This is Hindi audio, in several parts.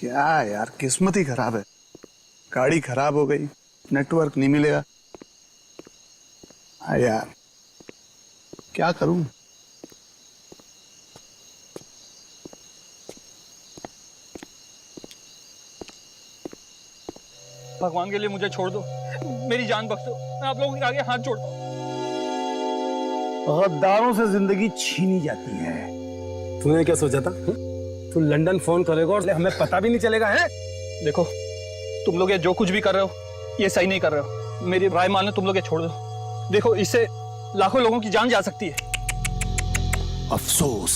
क्या यार, किस्मत ही खराब है। गाड़ी खराब हो गई, नेटवर्क नहीं मिलेगा। हाँ यार, क्या करूं। भगवान के लिए मुझे छोड़ दो, मेरी जान बख्शो, मैं आप लोगों के आगे हाथ जोड़ता हूँ। गद्दारों से जिंदगी छीनी जाती है। तूने क्या सोचा था? तू लंदन फोन करेगा और हमें पता भी नहीं चलेगा है? देखो, तुम लोग ये जो कुछ भी कर रहे हो ये सही नहीं कर रहे हो। मेरी राय मान लो, तुम लोग ये छोड़ दो। देखो, इससे लाखों लोगों की जान जा सकती है। अफसोस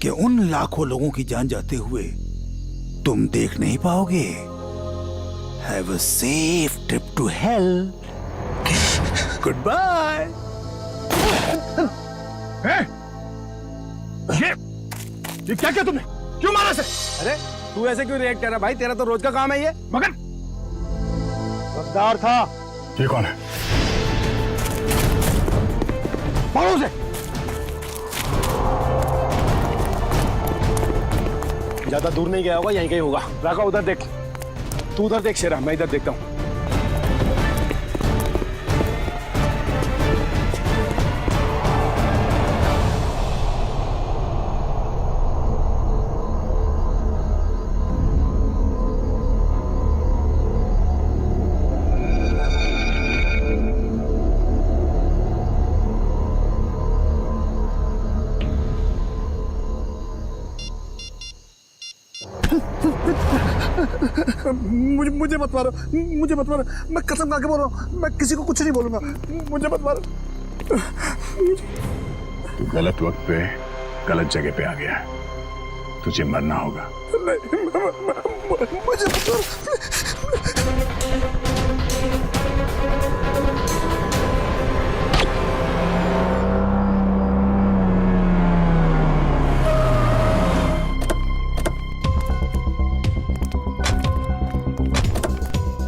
कि उन लाखों लोगों की जान जाते हुए तुम देख नहीं पाओगे। Have a safe trip to hell. Goodbye. ये क्या किया तुमने? क्यों मारा इसे? अरे तू ऐसे क्यों रिएक्ट कर रहा भाई? तेरा तो रोज का काम है ये। मगर गद्दार था। ये कौन है? मारो उसे। ज्यादा दूर नहीं गया होगा, यहीं कहीं होगा। राका उधर देख, तू उधर देख शेरा, मैं इधर देखता हूँ। मुझे मत मारो, मुझे मत मारो। मैं कसम खा के बोल रहा हूँ, मैं किसी को कुछ नहीं बोलूंगा। मुझे मत मारो। तू गलत वक्त पे गलत जगह पे आ गया, तुझे मरना होगा। मुझे मत मारो।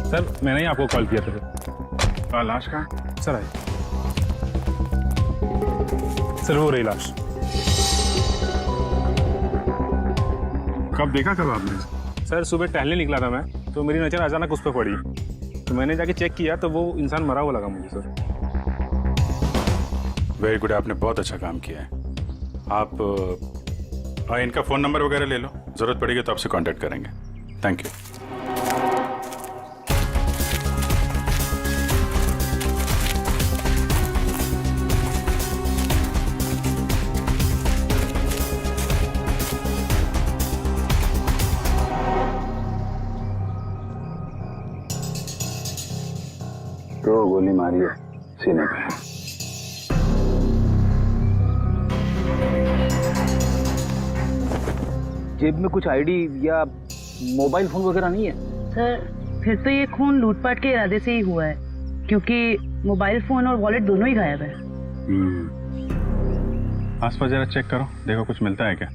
सर, मैंने ही आपको कॉल किया था। लाश कहाँ? Sir I. सर, वो रही लाश। कब देखा कब आपने? सर, सुबह टहलने निकला था मैं, तो मेरी नज़र अचानक उस पर पड़ी, तो मैंने जाके चेक किया तो वो इंसान मरा हुआ लगा मुझे। सर, वेरी गुड, आपने बहुत अच्छा काम किया है। आप इनका फ़ोन नंबर वगैरह ले लो, ज़रूरत पड़ेगी तो आपसे कांटेक्ट करेंगे। Thank you. तो गोली मारी है सीने पे। जेब में कुछ आईडी या मोबाइल फोन वगैरह नहीं है? सर, फिर तो ये खून लूटपाट के इरादे से ही हुआ है, क्योंकि मोबाइल फोन और वॉलेट दोनों ही गायब है। आसपास जरा चेक करो, देखो कुछ मिलता है क्या।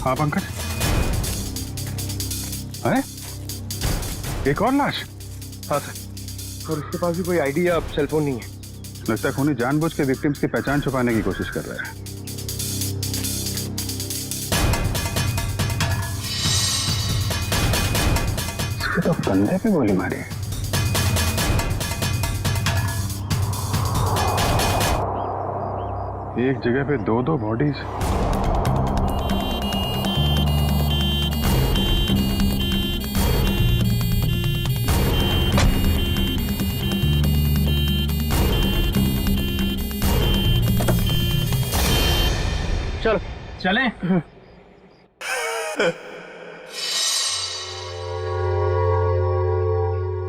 हाँ पंकज, अरे एक और लाश। हाँ सर, और इसके पास भी कोई आईडी या सेल फोन नहीं है। लगता है खूनी जानबूझ के विक्टिम्स की पहचान छुपाने की कोशिश कर रहा है। इसके तो कंधे पे गोली मारी है। एक जगह पे दो दो बॉडीज। चलो चलें?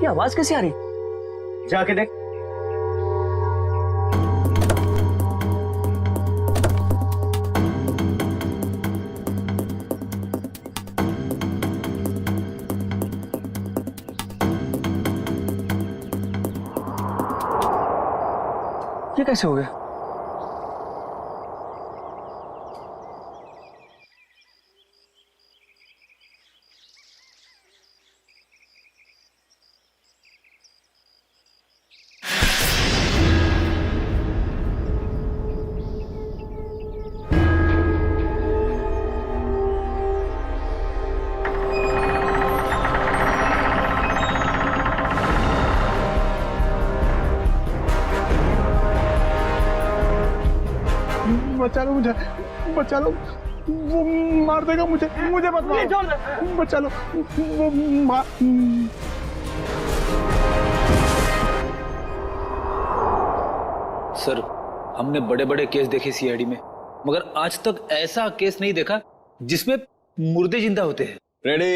ये आवाज कैसे आ रही? जाके देख। ये कैसे हो गया? बचा लो मुझे, बचा लो, वो मार देगा मुझे, मुझे मत मारो, बचा लो, वो मार। सर, हमने बड़े बड़े केस देखे सीआईडी में, मगर आज तक ऐसा केस नहीं देखा जिसमें मुर्दे जिंदा होते हैं। रेडी?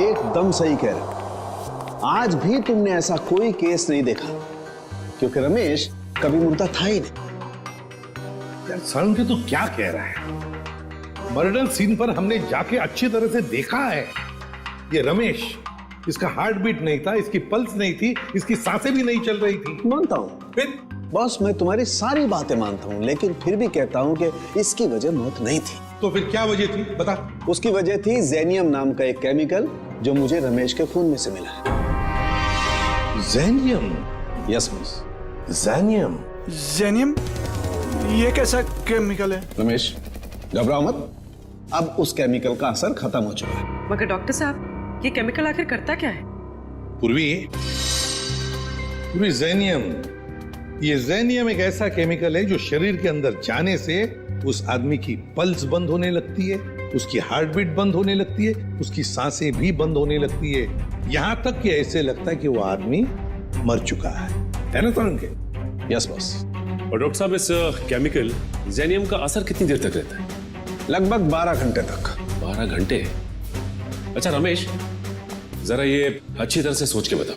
एकदम सही कह रहे। आज भी तुमने ऐसा कोई केस नहीं देखा, क्योंकि रमेश कभी मुर्दा था ही नहीं। यार सालुंखे तू क्या कह रहा है? मर्डर सीन पर हमने जाके अच्छी तरह से देखा है। ये रमेश, इसका हार्ट बीट नहीं था, इसकी पल्स नहीं थी, इसकी सांसें भी नहीं चल रही थी। मानता हूं फिर बॉस, मैं तुम्हारी सारी बातें मानता हूं, लेकिन फिर भी कहता हूं कि इसकी वजह मौत नहीं थी। तो फिर क्या वजह थी बता? उसकी वजह थी जेनियम नाम का एक केमिकल जो मुझे रमेश के खून में से मिला है। जेनियम? Yes boss. जेनियम? जेनियम? ये कैसा केमिकल है? रमेश घबराओ मत, अब उस केमिकल का असर खत्म हो चुका है। मगर डॉक्टर साहब, ये केमिकल आखिर करता क्या है? पूर्वी जेनियम, ये जेनियम एक ऐसा केमिकल है जो शरीर के अंदर जाने से उस आदमी की पल्स बंद होने लगती है, उसकी हार्ट बीट बंद होने लगती है, उसकी सांसें भी बंद होने लगती है, यहां तक कि ऐसे लगता है कि वो आदमी मर चुका है ना सालुंखे? Yes boss. और डॉक्टर साहब, इस केमिकल जेनियम का असर कितनी देर तक रहता है? लगभग 12 घंटे तक। 12 घंटे? अच्छा रमेश, जरा ये अच्छी तरह से सोच के बता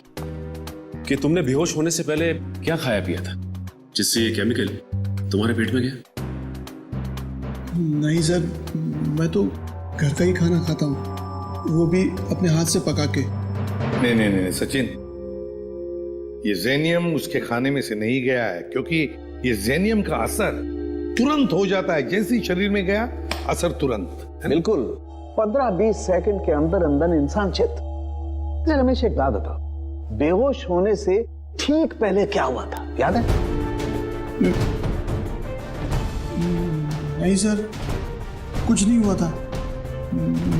कि तुमने बेहोश होने से पहले क्या खाया पिया था जिससे ये केमिकल तुम्हारे पेट में गया? नहीं सर, मैं तो घर का ही खाना खाता हूँ, वो भी अपने हाथ से पका के। नहीं सचिन, ये जेनियम उसके खाने में से नहीं गया है, क्योंकि ये जेनियम का असर तुरंत हो जाता है, जैसे ही शरीर में गया असर तुरंत। बिल्कुल 15-20 सेकंड के अंदर अंदर इंसान चित। रमेश एक बात बताओ, बेहोश होने से ठीक पहले क्या हुआ था, याद है? नहीं सर, कुछ नहीं हुआ था,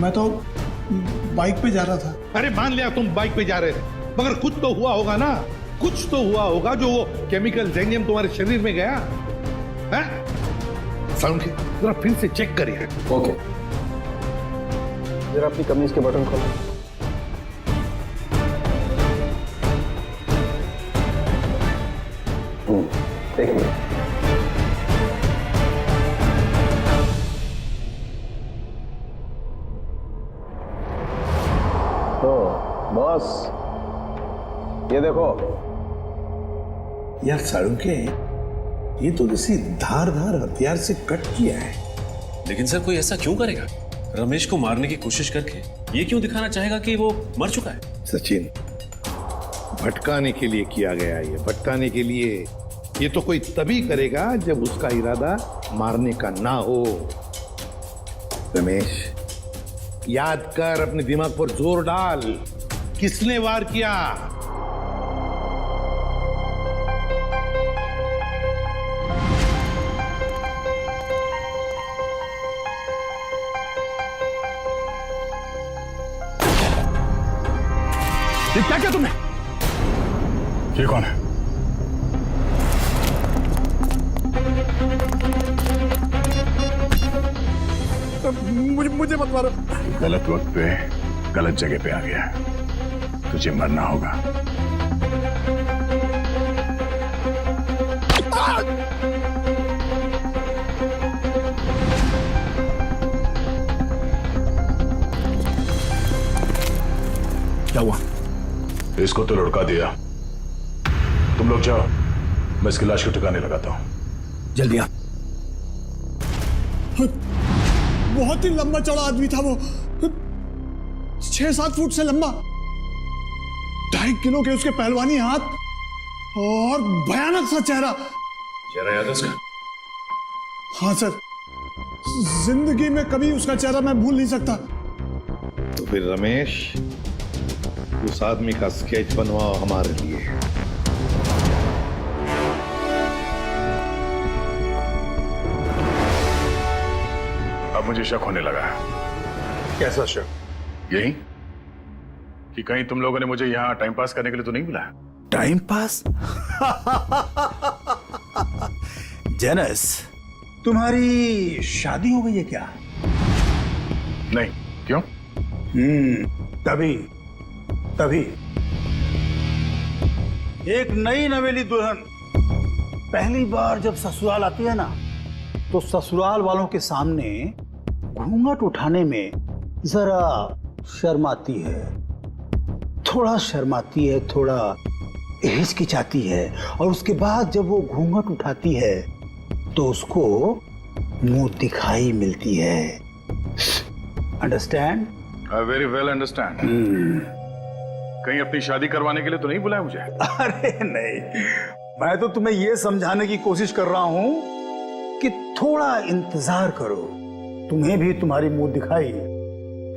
मैं तो बाइक पे जा रहा था। अरे मान लिया तुम बाइक पे जा रहे थे, मगर कुछ तो हुआ होगा ना, कुछ तो हुआ होगा जो वो केमिकल जेनियम तुम्हारे शरीर में गया है? सालुंखे जरा फिर से चेक करिए। ओके, जरा अपनी कमीज के बटन खोलो। एक मिनट। तो बॉस ये देखो। यार सालुंखे, ये तो किसी धारदार हथियार से कट किया है। लेकिन सर, कोई ऐसा क्यों करेगा? रमेश को मारने की कोशिश करके ये क्यों दिखाना चाहेगा कि वो मर चुका है? सचिन, भटकाने के लिए किया गया है, ये भटकाने के लिए। ये तो कोई तभी करेगा जब उसका इरादा मारने का ना हो। रमेश, याद कर, अपने दिमाग पर जोर डाल, किसने वार किया? ये क्या किया तुमने? ये कौन है? मुझे मत मारो। गलत वक्त पे गलत जगह पे आ गया, तुझे मरना होगा। क्या हुआ? इसको तो लुढ़का दिया, तुम लोग जाओ, मैं इसकी लाश को ठिकाने लगाता हूं। जल्दी आ। बहुत ही लंबा चौड़ा आदमी था वो, 6-7 फुट से लंबा, 2.5 किलो के उसके पहलवानी हाथ और भयानक सा चेहरा। चेहरा याद है उसका? हाँ सर, जिंदगी में कभी उसका चेहरा मैं भूल नहीं सकता। तो फिर रमेश, उस आदमी का स्केच बनवाओ हमारे लिए। अब मुझे शक होने लगा है। कैसा शक? यही कि कहीं तुम लोगों ने मुझे यहाँ टाइम पास करने के लिए तो नहीं बुलाया? Time pass? जेनस, तुम्हारी शादी हो गई है क्या? नहीं, क्यों? तभी एक नई नवेली दुल्हन पहली बार जब ससुराल आती है ना, तो ससुराल वालों के सामने घूंघट उठाने में जरा शर्माती है, थोड़ा हिचकिचाती है, और उसके बाद जब वो घूंघट उठाती है तो उसको मुंह दिखाई मिलती है। Understand? I very well understand. कहीं अपनी शादी करवाने के लिए तो नहीं बुलाया मुझे? अरे नहीं, मैं तो तुम्हें यह समझाने की कोशिश कर रहा हूं कि थोड़ा इंतजार करो, तुम्हें भी तुम्हारी मुंह दिखाई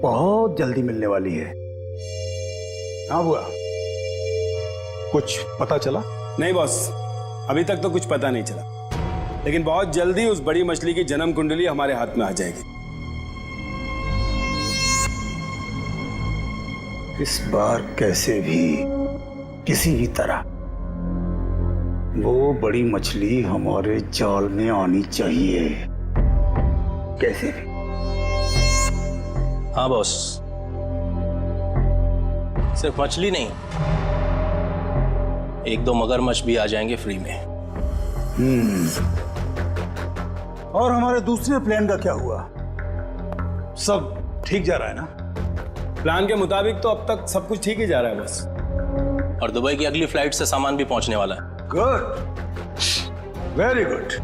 बहुत जल्दी मिलने वाली है। हाँ बुआ, कुछ पता चला? नहीं बॉस, अभी तक तो कुछ पता नहीं चला, लेकिन बहुत जल्दी उस बड़ी मछली की जन्म कुंडली हमारे हाथ में आ जाएगी। इस बार कैसे भी, किसी भी तरह वो बड़ी मछली हमारे जाल में आनी चाहिए, कैसे भी। हाँ बॉस, सिर्फ मछली नहीं, 1-2 मगरमच्छ भी आ जाएंगे फ्री में। और हमारे दूसरे प्लान का क्या हुआ? सब ठीक जा रहा है ना? प्लान के मुताबिक तो अब तक सब कुछ ठीक ही जा रहा है बस। और दुबई की अगली फ्लाइट से सामान भी पहुंचने वाला है। Good, very good.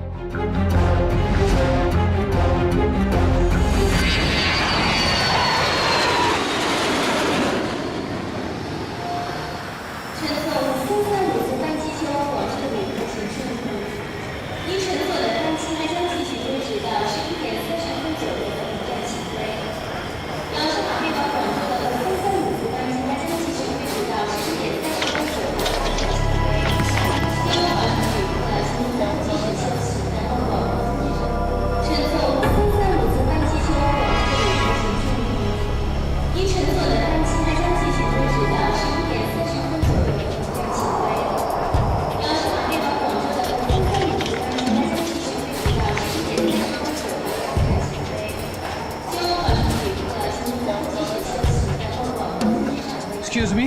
Excuse me.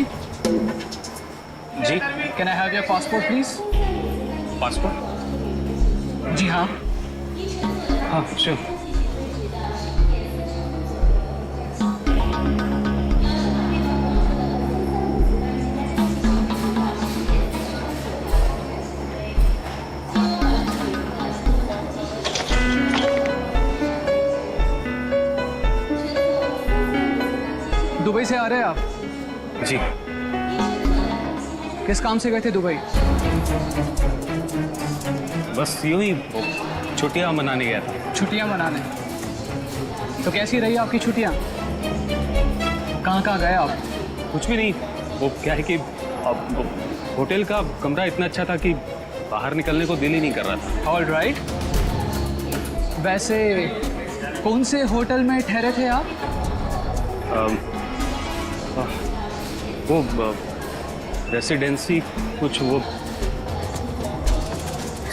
जी, can I have your passport, please? Passport? जी हाँ। हाँ, sure. दुबई से आ रहे हैं आप? जी। किस काम से गए थे दुबई? बस यूं ही छुट्टियां मनाने गया था। छुट्टियां मनाने? तो कैसी रही आपकी छुट्टियां? कहाँ गए आप? कुछ भी नहीं, वो क्या है कि अब होटल का कमरा इतना अच्छा था कि बाहर निकलने को दिल ही नहीं कर रहा था। All right. वैसे कौन से होटल में ठहरे थे आप? वो रेसिडेंसी कुछ, वो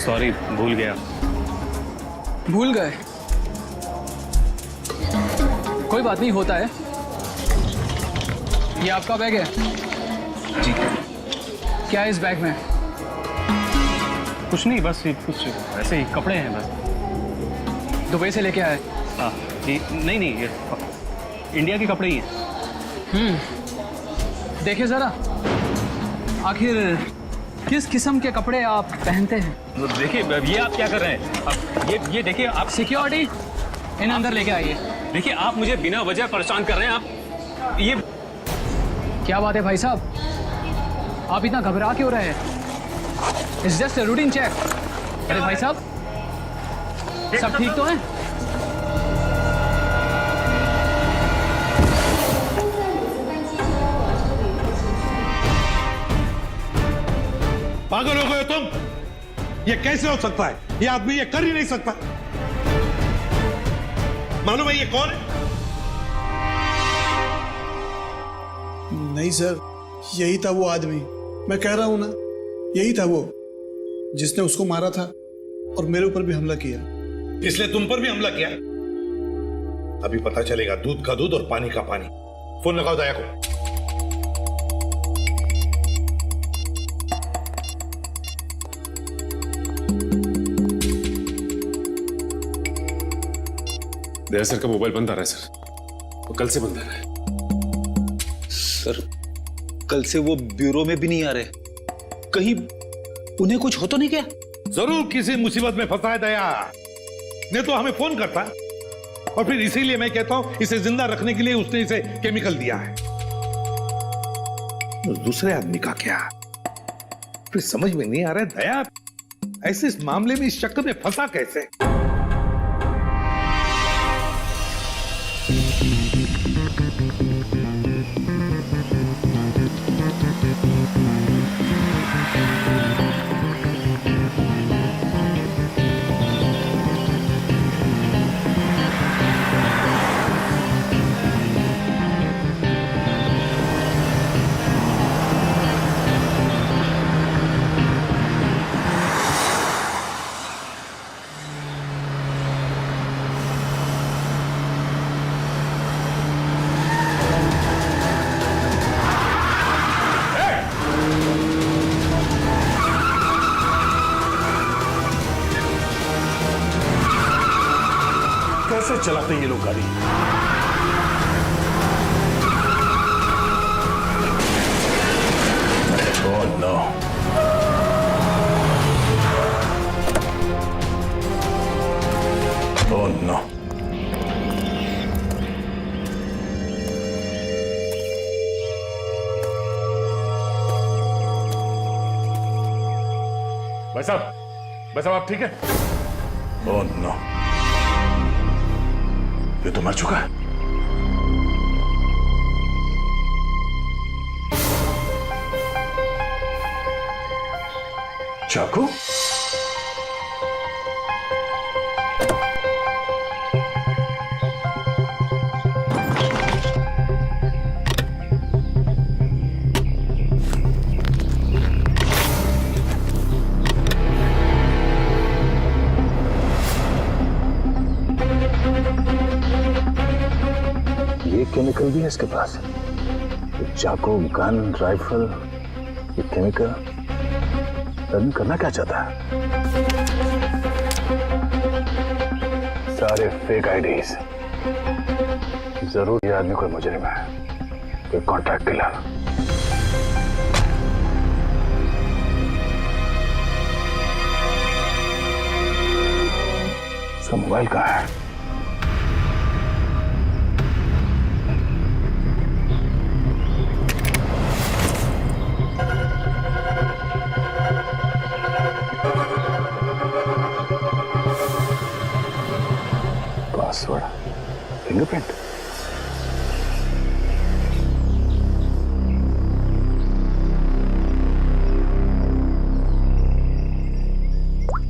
सॉरी भूल गया। भूल गए? कोई बात नहीं, होता है। ये आपका बैग है? जी। क्या है इस बैग में? कुछ नहीं, बस ये कुछ ऐसे ही कपड़े हैं बस। दुबई से लेके आए? हाँ जी। नहीं, ये इंडिया के कपड़े ही हैं। देखिए जरा। आखिर किस किस्म के कपड़े आप पहनते हैं? देखिए ये आप क्या कर रहे हैं? अब ये देखिए आप सिक्योरिटी, इन अंदर लेके आइए। देखिए आप मुझे बिना वजह परेशान कर रहे हैं। आप ये क्या बात है भाई साहब, आप इतना घबरा क्यों रहे हैं? It's just a routine check. अरे भाई साहब, सब ठीक तो है? पागल हो गए हो तुम? ये कैसे हो सकता है? ये आदमी ये कर ही नहीं सकता। मालूम है ये कौन है? नहीं सर, यही था वो आदमी। मैं कह रहा हूं ना, यही था वो जिसने उसको मारा था और मेरे ऊपर भी हमला किया। इसलिए तुम पर भी हमला किया? अभी पता चलेगा दूध का दूध और पानी का पानी। फोन लगाओ दया को। दया सर का मोबाइल बंद आ रहा है सर, वो कल से बंद आ रहा है। सर कल से वो ब्यूरो में भी नहीं आ रहे, कहीं उन्हें कुछ हो तो नहीं क्या? जरूर किसी मुसीबत में फंसा है दया, नहीं तो हमें फोन करता। और फिर इसीलिए मैं कहता हूं इसे जिंदा रखने के लिए उसने इसे केमिकल दिया है। उस दूसरे आदमी का क्या? फिर समझ में नहीं आ रहा है दया ऐसे इस मामले में इस चक्कर में फंसा कैसे? कैसे चलाते हैं ये लोग गाड़ी? Oh no. Oh no. भाई साहब आप ठीक है? ओह नो, ये तो मर चुका है। चाकू? ये केमिकल भी है इसके पास। चाकू, गन, राइफल, ये केमिकल रन करना क्या चाहता है? सारे फेक आईडीज। जरूर ये आदमी कोई मुजरिम है, कोई कॉन्ट्रैक्ट किलर। इसका मोबाइल कहाँ है? Password, fingerprint.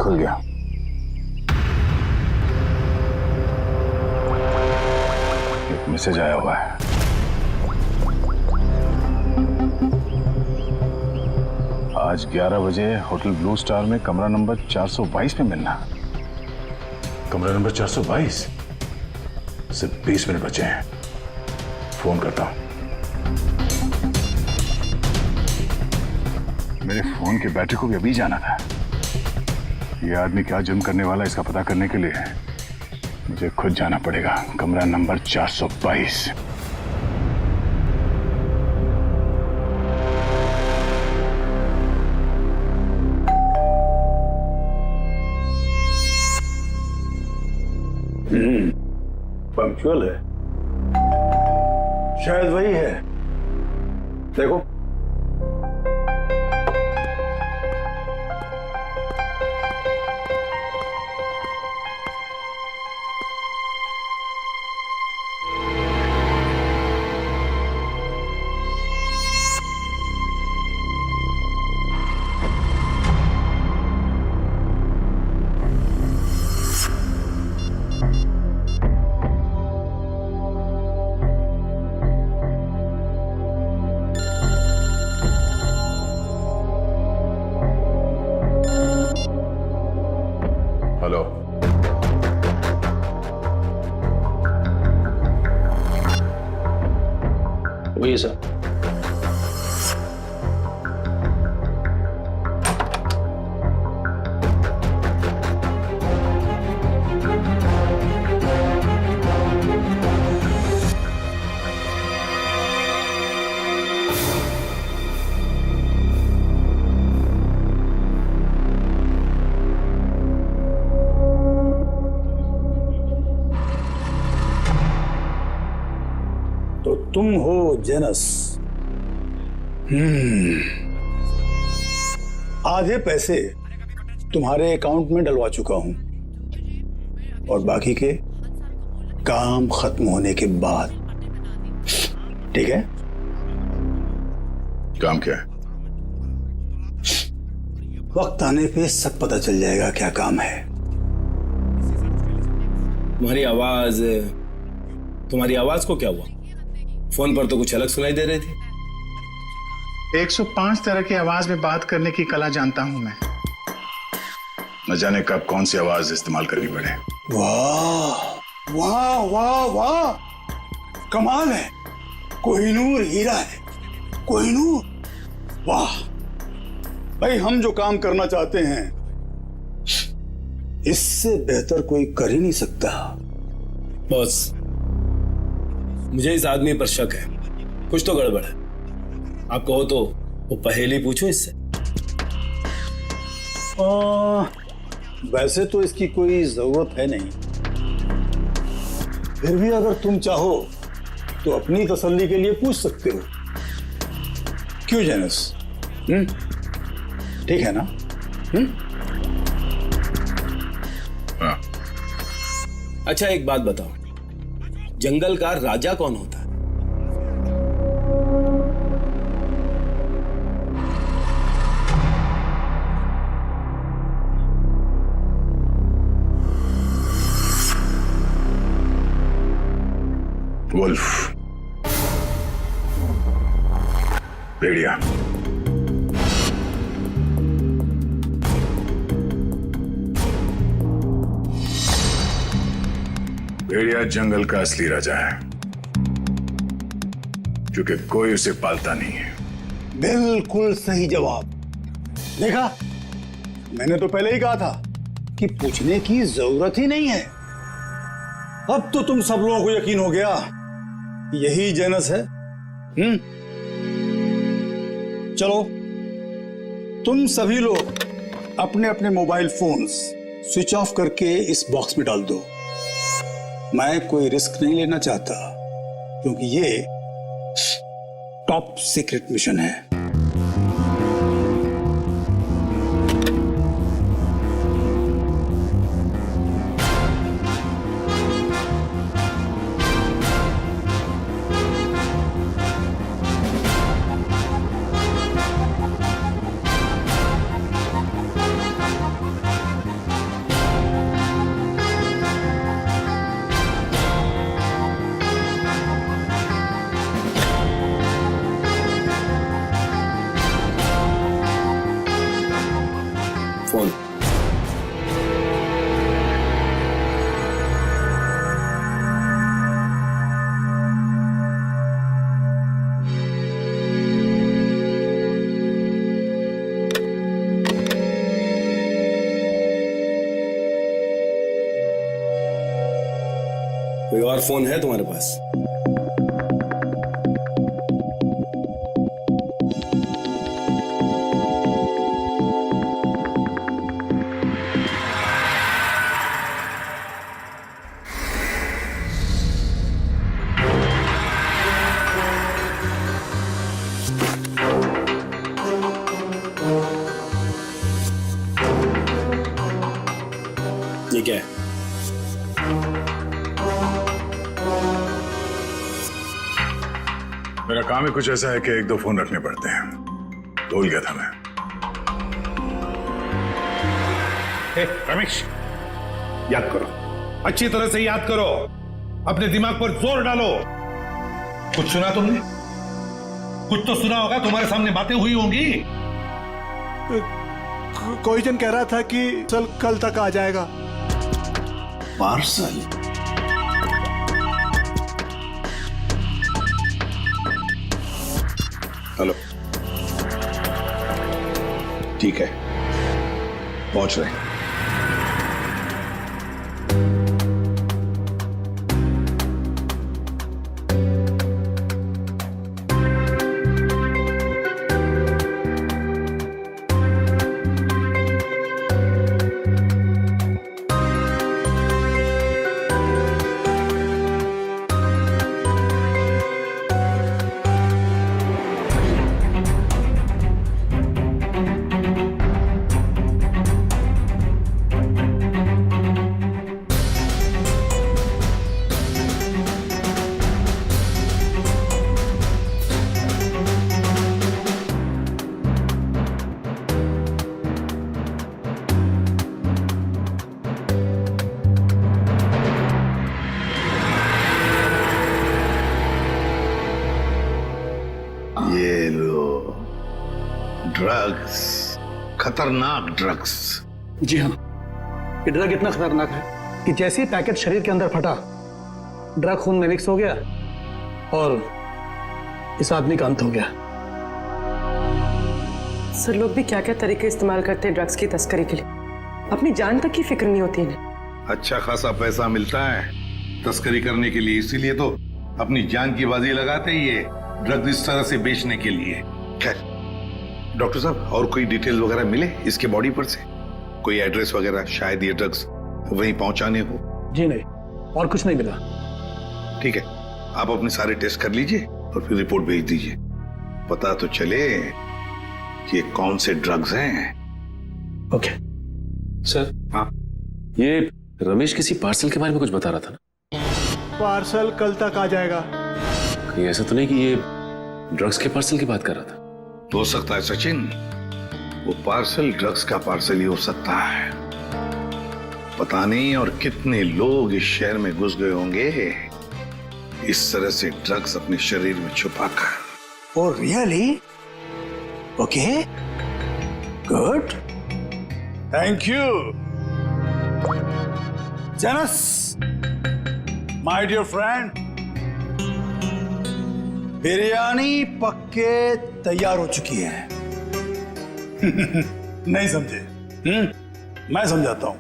खुल गया। एक मैसेज आया हुआ है। आज 11 बजे होटल ब्लू स्टार में कमरा नंबर 422 में मिलना। कमरा नंबर 422? सिर्फ 20 मिनट बचे हैं, फोन करता हूं। मेरे फोन की बैटरी को भी अभी जाना था। ये आदमी क्या जुर्म करने वाला है इसका पता करने के लिए मुझे खुद जाना पड़ेगा। कमरा नंबर 422। पंक्चुअल है, शायद वही है। देखो, हेलो, वही सर। तो तुम हो जेनस। आधे पैसे तुम्हारे अकाउंट में डलवा चुका हूं और बाकी के काम खत्म होने के बाद। ठीक है? काम क्या है? वक्त आने पे सब पता चल जाएगा क्या काम है। तुम्हारी आवाज को क्या हुआ? फोन पर तो कुछ अलग सुनाई दे रही थी। 105 तरह की आवाज में बात करने की कला जानता हूं मैं। न जाने कब कौन सी आवाज इस्तेमाल करनी पड़े। वाह वाह वाह वाह, कमाल है। कोहिनूर हीरा है, कोहिनूर। वाह भाई, हम जो काम करना चाहते हैं इससे बेहतर कोई कर ही नहीं सकता। बॉस, मुझे इस आदमी पर शक है, कुछ तो गड़बड़ है। आप कहो तो वो पहेली पूछो इससे। वैसे तो इसकी कोई जरूरत है नहीं, फिर भी अगर तुम चाहो तो अपनी तसल्ली के लिए पूछ सकते हो। क्यों जेनस? ठीक है ना? हाँ। अच्छा, एक बात बताओ, जंगल का राजा कौन होता है? वुल्फ, भेड़िया। भेड़िया जंगल का असली राजा है, क्योंकि कोई उसे पालता नहीं है। बिल्कुल सही जवाब। देखा, मैंने तो पहले ही कहा था कि पूछने की जरूरत ही नहीं है। अब तो तुम सब लोगों को यकीन हो गया, यही जेनस है। चलो, तुम सभी लोग अपने अपने मोबाइल फोन्स स्विच ऑफ करके इस बॉक्स में डाल दो। मैं कोई रिस्क नहीं लेना चाहता, क्योंकि ये टॉप सीक्रेट मिशन है। फोन। कोई और फोन है तुम्हारे पास? मेरा काम ही कुछ ऐसा है कि 1-2 फोन रखने पड़ते हैं। भूल गया था मैं। रमेश, याद करो, अच्छी तरह से याद करो, अपने दिमाग पर जोर डालो। कुछ सुना तुमने? कुछ तो सुना होगा, तुम्हारे सामने बातें हुई होंगी। कोई जन कह रहा था कि चल कल तक आ जाएगा। पार्सल? हेलो, ठीक है, पहुंच रहे हैं। ये लो ड्रग्स, खतरनाक ड्रग्स। जी हाँ, ये ड्रग इतना खतरनाक है कि जैसे ही पैकेट शरीर के अंदर फटा, ड्रग खून में मिक्स हो गया और इस आदमी का अंत हो गया। सर, लोग भी क्या क्या तरीके इस्तेमाल करते हैं ड्रग्स की तस्करी के लिए, अपनी जान तक की फिक्र नहीं होती इन्हें। अच्छा खासा पैसा मिलता है तस्करी करने के लिए, इसीलिए तो अपनी जान की बाजी लगाते ही ये ड्रग्स इस तरह से बेचने के लिए। खैर डॉक्टर साहब, और कोई डिटेल वगैरह मिले इसके बॉडी पर से? कोई एड्रेस वगैरह, शायद ये ड्रग्स वहीं पहुंचाने हो। जी नहीं, और कुछ नहीं मिला। ठीक है, आप अपने सारे टेस्ट कर लीजिए और फिर रिपोर्ट भेज दीजिए, पता तो चले कि ये कौन से ड्रग्स हैं। Okay sir. हाँ, ये रमेश किसी पार्सल के बारे में कुछ बता रहा था ना? पार्सल कल तक आ जाएगा। कहीं ऐसा तो नहीं कि ये ड्रग्स के पार्सल की बात कर रहा था? हो सकता है सचिन, वो पार्सल ड्रग्स का पार्सल ही हो सकता है। पता नहीं और कितने लोग इस शहर में घुस गए होंगे इस तरह से ड्रग्स अपने शरीर में छुपाकर। Oh really? Okay, good, thank you Janus, my dear friend. Biryani पक्के तैयार हो चुकी है। नहीं समझे? मैं समझाता हूं।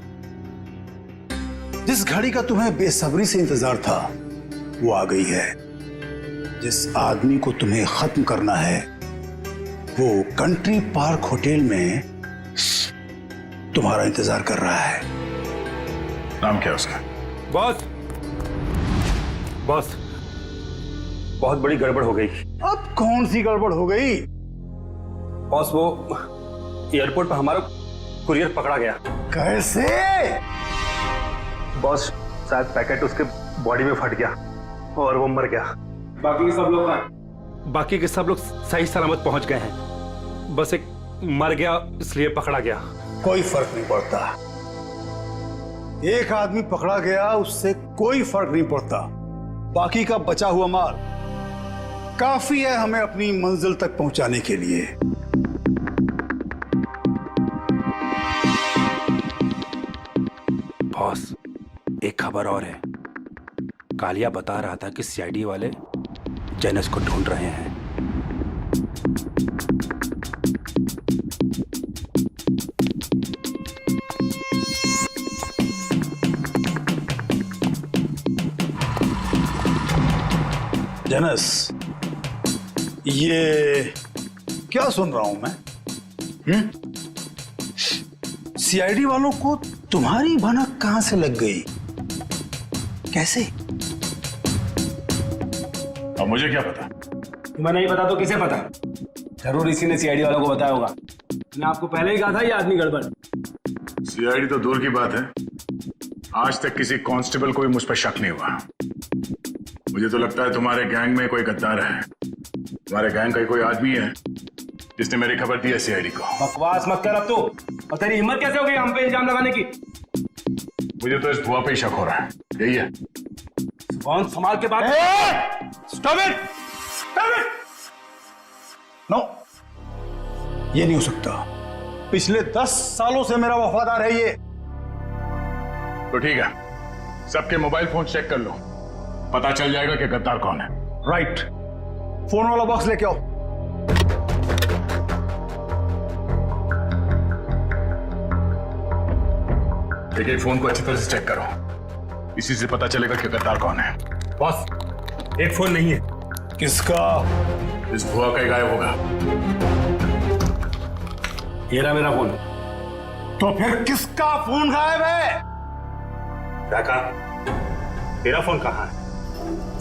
जिस घड़ी का तुम्हें बेसब्री से इंतजार था वो आ गई है। जिस आदमी को तुम्हें खत्म करना है वो कंट्री पार्क होटल में तुम्हारा इंतजार कर रहा है। नाम क्या उसका? बॉस, बॉस, बहुत बड़ी गड़बड़ हो गई। अब कौन सी गड़बड़ हो गई? बॉस, वो एयरपोर्ट पर हमारा कुरियर पकड़ा गया। कैसे? बॉस, शायद पैकेट उसके बॉडी में फट गया और वो मर गया। बाकी के सब लोग सही सलामत पहुंच गए हैं, बस एक मर गया इसलिए पकड़ा गया। कोई फर्क नहीं पड़ता, एक आदमी पकड़ा गया उससे कोई फर्क नहीं पड़ता। बाकी का बचा हुआ माल काफी है हमें अपनी मंजिल तक पहुंचाने के लिए। बॉस, एक खबर और है। कालिया बता रहा था कि सीआईडी वाले जेनस को ढूंढ रहे हैं। जेनस, ये क्या सुन रहा हूं मैं? सीआईडी वालों को तुम्हारी भनक कहां से लग गई? कैसे? और मुझे क्या पता? तुम्हें नहीं पता तो किसे पता? जरूर इसी ने सीआईडी वालों को बताया होगा। मैंने आपको पहले ही कहा था ये आदमी गड़बड़। सीआईडी तो दूर की बात है, आज तक किसी कांस्टेबल को भी मुझ पर शक नहीं हुआ। मुझे तो लगता है तुम्हारे गैंग में कोई गद्दार है तुम्हारे गैंग का कोई आदमी है जिसने मेरी खबर दी है सीआईडी को? बकवास मत कर अब तू। और तेरी हिम्मत कैसे हो गई हम पे इल्जाम लगाने की? मुझे तो इस भुआ पे ही शक हो रहा है, यही है। कौन संभाल के बात। Stop it, stop it. No, ये नहीं हो सकता। पिछले 10 सालों से मेरा वफादार है ये। तो ठीक है, सबके मोबाइल फोन चेक कर लो, पता चल जाएगा कि गद्दार कौन है। राइट, फोन वाला बॉक्स लेके आओ। देखिए, फोन को अच्छी तरह से चेक करो, इसी से पता चलेगा कि गद्दार कौन है। बॉस, एक फोन नहीं है। किसका? इस भुआ का ही गायब होगा। ये रहा मेरा फोन। तो फिर किसका फोन गायब है? काका, तेरा फोन कहाँ है?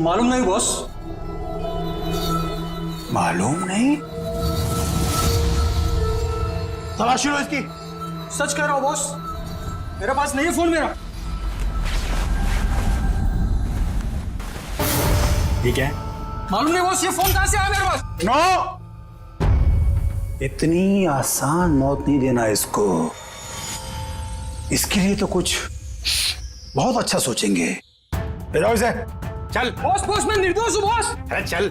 मालूम नहीं बॉस। मालूम नहीं? तलाशी लो इसकी। सच कह रहा हूं बॉस, मेरे पास नहीं है फोन मेरा। ठीक है, मालूम नहीं बॉस, ये फोन कहां से आया मेरे पास। नो, इतनी आसान मौत नहीं देना इसको। इसके लिए तो कुछ बहुत अच्छा सोचेंगे। ले जाओ इसे। चल। बॉस बॉस, मैं निर्दोष हूं बॉस। अरे चल।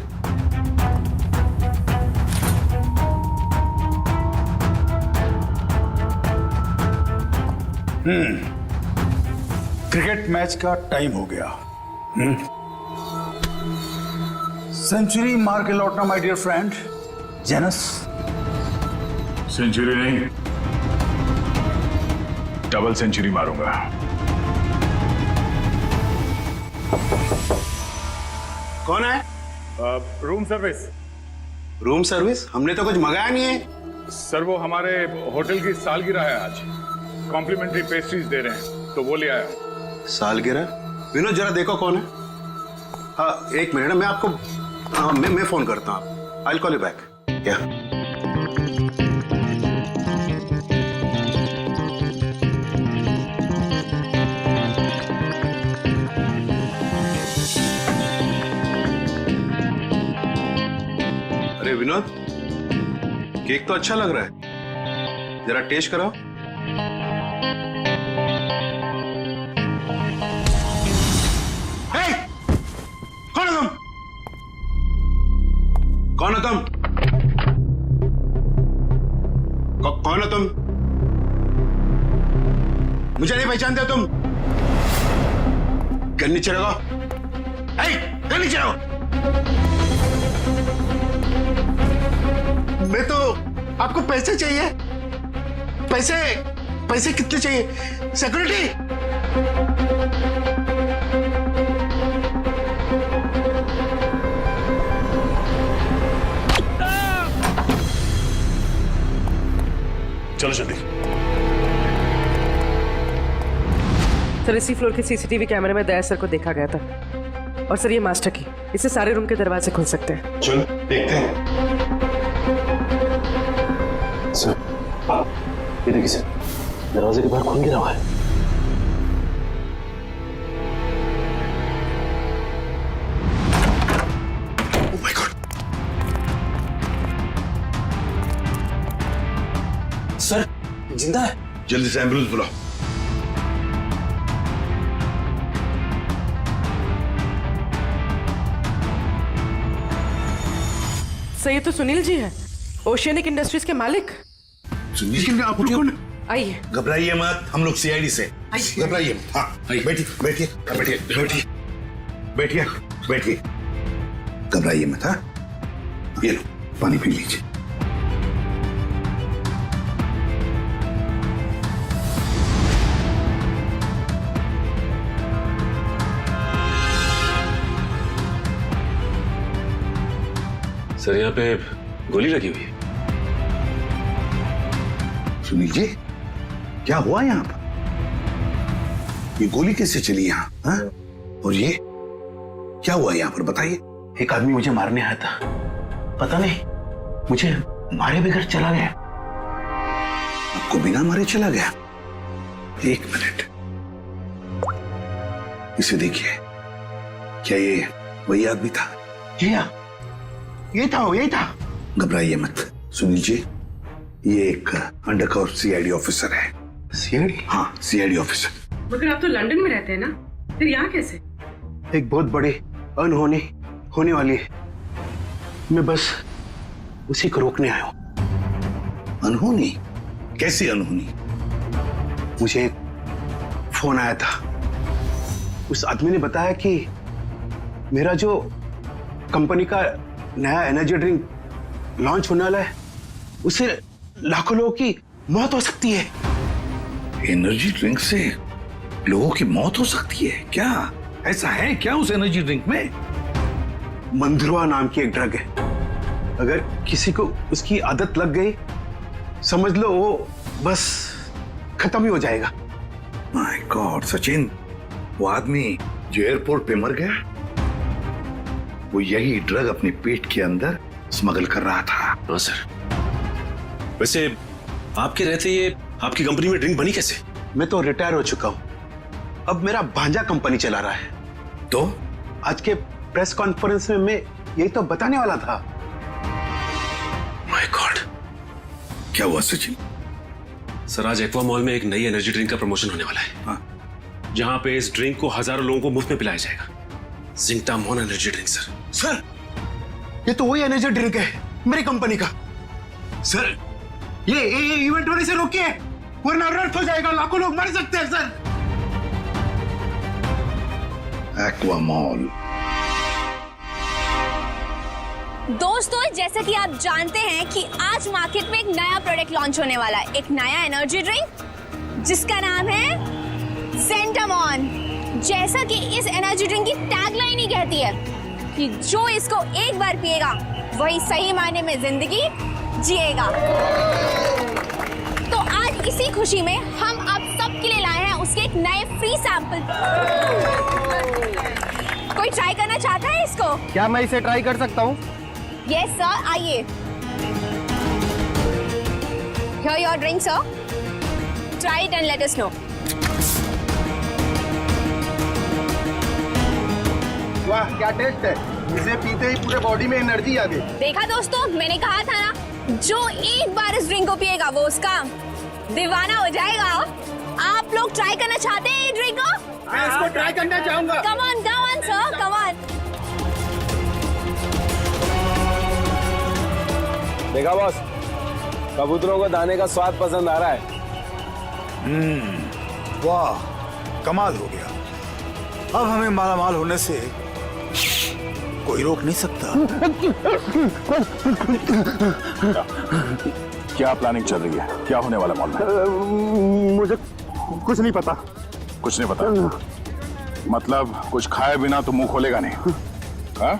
क्रिकेट मैच का टाइम हो गया। सेंचुरी मार के लौटना my dear friend Janus. Century नहीं, डबल सेंचुरी मारूंगा। कौन है? Room service. Room service? हमने तो कुछ मंगाया नहीं है। सर, वो हमारे होटल की सालगिरह है आज, कॉम्प्लीमेंट्री पेस्ट्रीज दे रहे हैं, तो वो ले आया। सालगिरह? विनोद जरा देखो कौन है। हाँ, एक मिनट, मैं आपको मैं फोन करता हूँ। I will call you back. क्या? अरे विनोद, केक तो अच्छा लग रहा है, जरा टेस्ट कराओ। कौन है तुम? कौन है तुम? कौन है तुम? मुझे नहीं पहचानते तुम? गन नीचे रखो। गन नीचे रखो। मैं तो, आपको पैसे चाहिए? पैसे? पैसे कितने चाहिए? सिक्योरिटी? चलो जल्दी। सर, इसी फ्लोर के सीसीटीवी कैमरे में दया सर को देखा गया था। और सर, ये मास्टर की, इससे सारे रूम के दरवाजे खुल सकते हैं। चल देखते हैं। सर, ये देखिए सर, दरवाजे के बाहर खून गिरा हुआ है। Oh my God. सर, जिंदा है। जल्दी से एम्बुलेंस बुलाओ। सर, ये तो सुनील जी हैं, ओशियनिक इंडस्ट्रीज के मालिक। सुनील जी, आप कौन? आइए। घबराइए मत, हम लोग सीआईडी से। घबराइए। हाँ, बैठिए बैठिए बैठिए बैठिए बैठिए बैठिए। घबराइए मत। हाँ, ये लो, पानी पी लीजिए। सर, यहाँ पे गोली लगी हुई है। सुनील जी, क्या हुआ यहाँ पर? ये गोली कैसे चली यहाँ? हाँ? और ये क्या हुआ यहाँ पर, बताइए। एक आदमी मुझे मारने आया था, पता नहीं मुझे मारे बगैर चला गया। आपको बिना मारे चला गया? एक मिनट, इसे देखिए। क्या ये वही आदमी था? जी हाँ, यही था, यही था। घबराइए मत सुनील जी, ये एक अंडरकवर सीआईडी ऑफिसर है। सीआईडी? हाँ, सीआईडी ऑफिसर। मगर आप तो लंदन में रहते हैं ना, फिर यहाँ कैसे? एक बहुत बड़ी अनहोनी होने वाली है, मैं बस उसी को रोकने आया हूं। अनहोनी? कैसी अनहोनी? मुझे एक फोन आया था, उस आदमी ने बताया कि मेरा जो कंपनी का नया एनर्जी ड्रिंक लॉन्च होने वाला है, उससे लाखों लोगों की मौत हो सकती है। एनर्जी ड्रिंक से लोगों की मौत हो सकती है? क्या ऐसा है क्या उस एनर्जी ड्रिंक में? मंधुआ नाम की एक ड्रग है, अगर किसी को उसकी आदत लग गई, समझ लो वो बस खत्म ही हो जाएगा। माय गॉड सचिन, वो आदमी जो एयरपोर्ट पे मर गया, वो यही ड्रग अपने पेट के अंदर स्मगल कर रहा था। हाँ सर। वैसे आपके रहते ये आपकी कंपनी में ड्रिंक बनी कैसे? मैं तो रिटायर हो चुका हूं, अब मेरा भांजा कंपनी चला रहा है। तो आज के प्रेस कॉन्फ्रेंस में मैं यही तो बताने वाला था। माय गॉड, क्या हुआ सचिन? सर आज एक्वा मॉल में एक नई एनर्जी ड्रिंक का प्रमोशन होने वाला है। हाँ। जहां पे इस ड्रिंक को हजारों लोगों को मुफ्त में पिलाया जाएगा। जिंकटामोन एनर्जी ड्रिंक सर। सर ये तो वही एनर्जी ड्रिंक है मेरी कंपनी का। सर ये इवेंट होने से रोकिए, वरना अनर्थ हो जाएगा, लाखों लोग मर सकते हैं सर। Aqua mall. दोस्तों, जैसा कि आप जानते हैं कि आज मार्केट में एक नया प्रोडक्ट लॉन्च होने वाला है, एक नया एनर्जी ड्रिंक जिसका नाम है ज़ेंटामॉन। जैसा कि इस एनर्जी ड्रिंक की टैगलाइन ही कहती है कि जो इसको एक बार पिएगा वही सही मायने में जिंदगी जिएगा। तो आज इसी खुशी में हम आप सबके लिए लाए हैं उसके एक नए फ्री सैंपल। कोई ट्राई करना चाहता है इसको? क्या मैं इसे ट्राई कर सकता हूँ? यस सर, आइए। Here your drink, sir. Try it and let us know. वाह क्या टेस्ट है, इसे पीते ही पूरे बॉडी में एनर्जी आ गई। देखा दोस्तों, मैंने कहा था ना, जो एक बार इस ड्रिंक को पिएगा वो उसका दीवाना हो जाएगा। आप लोग ट्राई करना चाहते हैं ये ड्रिंक को? मैं इसको ट्राई करना चाहूंगा। Come on, sir, come on. देखा बॉस, कबूतरों को दाने का स्वाद पसंद आ रहा है। वाह कमाल हो गया। अब हमें मालामाल होने से कोई रोक नहीं सकता। क्या प्लानिंग चल रही है? क्या होने वाला मॉल में? मुझे कुछ नहीं पता। कुछ नहीं पता? मतलब कुछ खाए बिना तो मुंह खोलेगा नहीं? हाँ?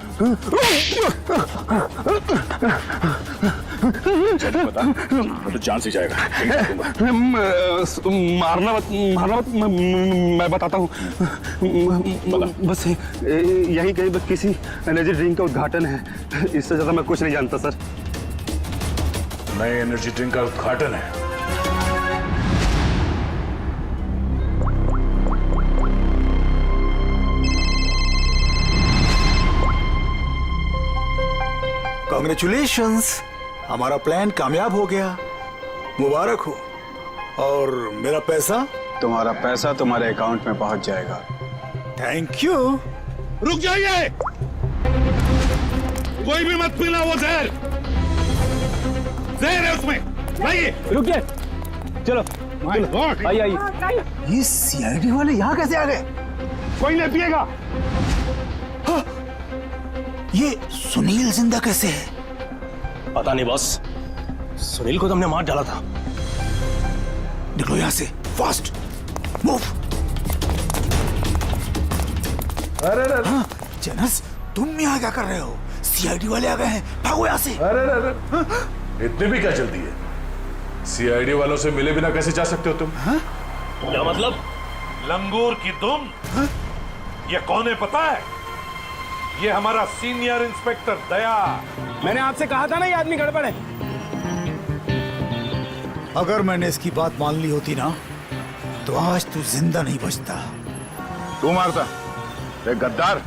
पता तो जान से जाएगा। मारना मत, मैं बताता हूँ। बस यही कहीं किसी एनर्जी ड्रिंक का उद्घाटन है, इससे ज्यादा मैं कुछ नहीं जानता सर। नए एनर्जी ड्रिंक का उद्घाटन है? कांग्रेचुलेशंस, हमारा प्लान कामयाब हो गया, मुबारक हो। और मेरा पैसा? तुम्हारा पैसा तुम्हारे अकाउंट में पहुंच जाएगा। Thank you. रुक जाइए, कोई भी मत पीना वो जहर। जहर है उसमें। लाइए। रुकिए, चलो आइए। ये सीआईडी वाले यहाँ कैसे आ गए? कोई नहीं पिएगा। हाँ, ये सुनील जिंदा कैसे है? पता नहीं बॉस, सुनील को तो हमने मार डाला था। निकलो यहाँ से, फास्ट मूव। अरे हाँ, जेनस तुम यहाँ क्या कर रहे हो? सीआईडी वाले आ गए हैं, भागो यहाँ से। अरे इतनी भी क्या जल्दी है? सीआईडी वालों से मिले बिना कैसे जा सकते हो तुम? क्या मतलब? लंगूर की तुम? ये कौन है पता है? ये हमारा सीनियर इंस्पेक्टर दया। मैंने आपसे कहा था ना ये आदमी गड़बड़ है। अगर मैंने इसकी बात मान ली होती ना, तो आज तू जिंदा नहीं बचता। तू मारता? एक गद्दार।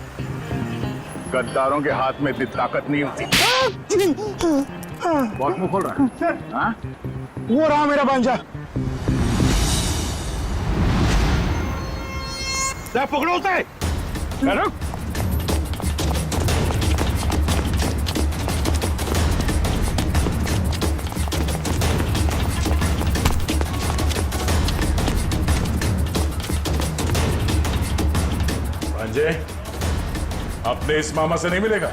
गद्दारों के हाथ में इतनी ताकत नहीं होती। बहुत मुंह खोल रहा है। हाँ? वो रहा मेरा भांजा। पकड़ो उसे। रुक। भांजे, अपने इस मामा से नहीं मिलेगा।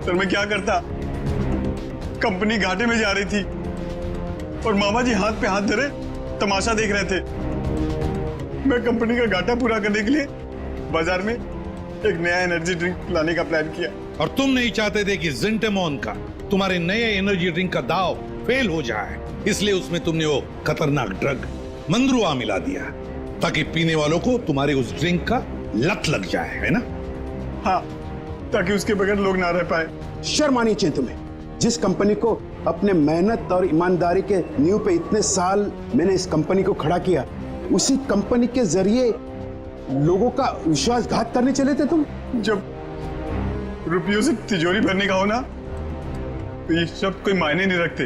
सर मैं क्या करता? कंपनी घाटे में जा रही थी और मामा जी हाथ पे हाथ धरे तमाशा देख रहे थे। मैं कंपनी का घाटा पूरा करने के लिए बाजार में एक नया एनर्जी ड्रिंक लाने का प्लान किया। और तुम नहीं चाहते थे कि ज़ेंटामॉन का, तुम्हारे नए एनर्जी ड्रिंक का दाव फेल हो जाए, इसलिए उसमें तुमने वो खतरनाक ड्रग मंद्रुआ मिला दिया ताकि पीने वालों को तुम्हारे उस ड्रिंक का लत लग जाए, है ना? हाँ, ताकि उसके बगैर लोग ना रह पाए। शर्म आनी चाहिए तुम्हें। जिस कंपनी को अपने मेहनत और ईमानदारी के नींव पे इतने साल मैंने इस कंपनी को खड़ा किया, उसी कंपनी के जरिए लोगों का विश्वासघात करने चले थे तुम। जब रुपयों से तिजोरी भरने का हो ना, तो ये सब कोई मायने नहीं रखते।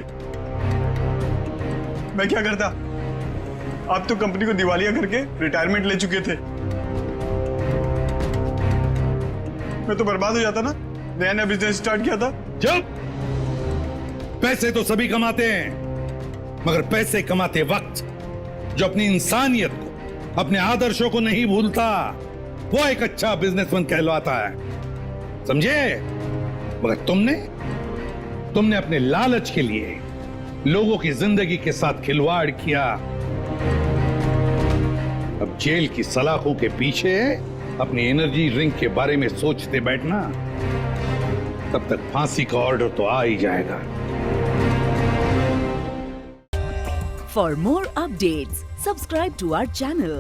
मैं क्या करता? आप तो कंपनी को दिवालिया करके रिटायरमेंट ले चुके थे। मैं तो बर्बाद हो जाता ना, नया नया बिजनेस स्टार्ट किया था। जब पैसे तो सभी कमाते हैं, मगर पैसे कमाते वक्त जो अपनी इंसानियत को, अपने आदर्शों को नहीं भूलता, वो एक अच्छा बिजनेसमैन कहलाता है, समझे? मगर तुमने अपने लालच के लिए लोगों की जिंदगी के साथ खिलवाड़ किया। अब जेल की सलाखों के पीछे अपनी एनर्जी ड्रिंक के बारे में सोचते बैठना, तब तक फांसी का ऑर्डर तो आ ही जाएगा। For more updates, subscribe to our channel,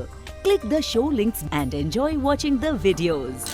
click the show links and enjoy watching the videos.